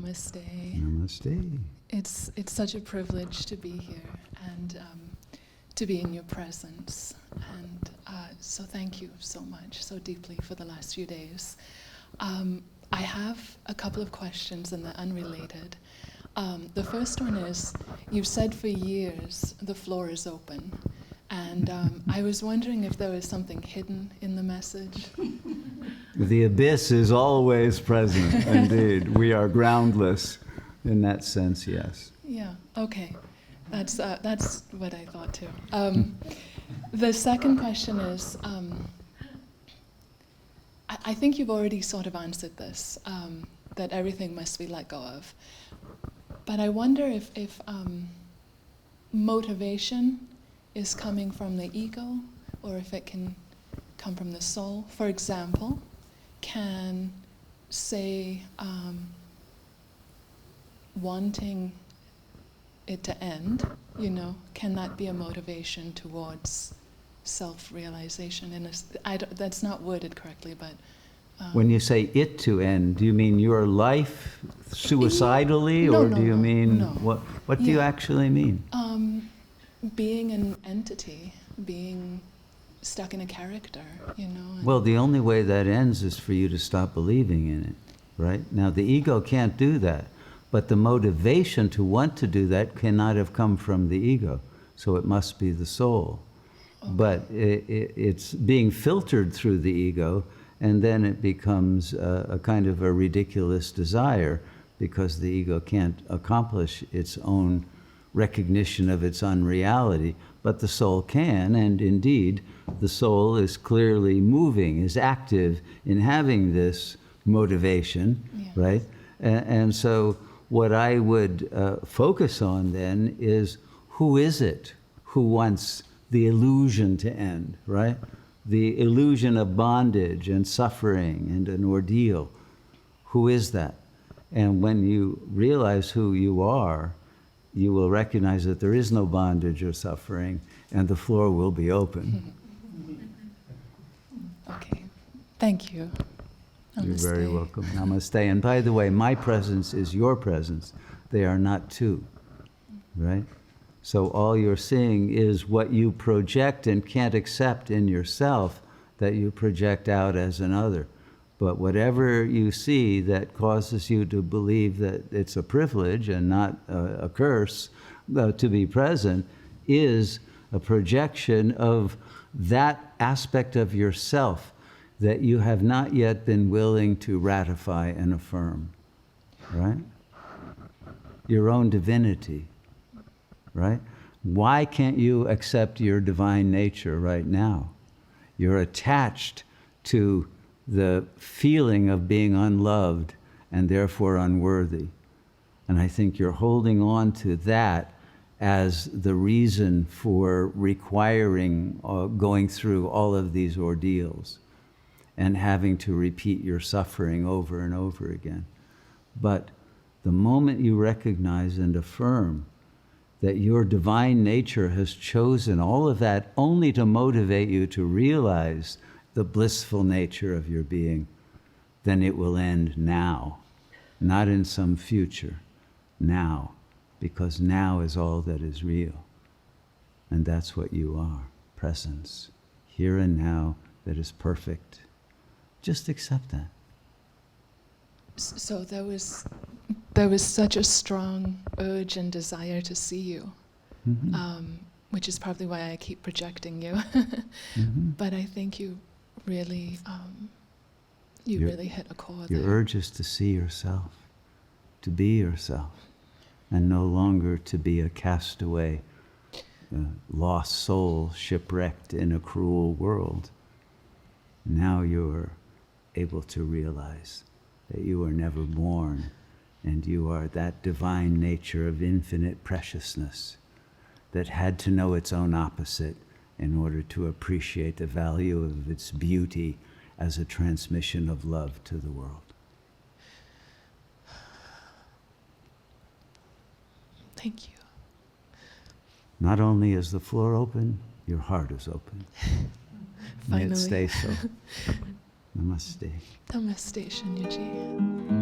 Namaste. Namaste. It's such a privilege to be here and to be in your presence. And so thank you so much, so deeply for the last few days. I have a couple of questions and they're unrelated. The first one is, you've said for years the floor is open. And I was wondering if there was something hidden in the message. The abyss is always present, indeed. We are groundless in that sense, yes. Yeah, okay. That's what I thought too. The second question is, I think you've already sort of answered this, that everything must be let go of. But I wonder if motivation is coming from the ego, or if it can come from the soul. For example, can, say, wanting it to end, can that be a motivation towards self-realization? That's not worded correctly, but... when you say it to end, do you mean your life suicidally, no, or do you mean... No. What do you actually mean? Being an entity, being stuck in a character, Well, the only way that ends is for you to stop believing in it, right? Now, the ego can't do that, but the motivation to want to do that cannot have come from the ego, so it must be the soul. Okay. But it's being filtered through the ego, and then it becomes a kind of a ridiculous desire, because the ego can't accomplish its own recognition of its unreality, but the soul can, and indeed the soul is clearly moving, is active in having this motivation, yes. Right? And so what I would focus on then is, who is it who wants the illusion to end, right? The illusion of bondage and suffering and an ordeal. Who is that? And when you realize who you are, you will recognize that there is no bondage or suffering, and the floor will be open. Okay, thank you. Namaste. You're very welcome. Namaste. And by the way, my presence is your presence. They are not two, right? So all you're seeing is what you project and can't accept in yourself, that you project out as another. But whatever you see that causes you to believe that it's a privilege and not a curse to be present is a projection of that aspect of yourself that you have not yet been willing to ratify and affirm, right? Your own divinity, right? Why can't you accept your divine nature right now? You're attached to the feeling of being unloved and therefore unworthy. And I think you're holding on to that as the reason for requiring going through all of these ordeals and having to repeat your suffering over and over again. But the moment you recognize and affirm that your divine nature has chosen all of that only to motivate you to realize the blissful nature of your being, then it will end now, not in some future, now, because now is all that is real. And that's what you are, presence, here and now, that is perfect. Just accept that. So there was such a strong urge and desire to see you, which is probably why I keep projecting you. But I think you really, really hit a chord there. Your urge is to see yourself, to be yourself, and no longer to be a castaway, lost soul shipwrecked in a cruel world. Now you're able to realize that you were never born, and you are that divine nature of infinite preciousness that had to know its own opposite in order to appreciate the value of its beauty as a transmission of love to the world. Thank you. Not only is the floor open, your heart is open. May it stay so. Namaste. Namaste, Shunyamurti.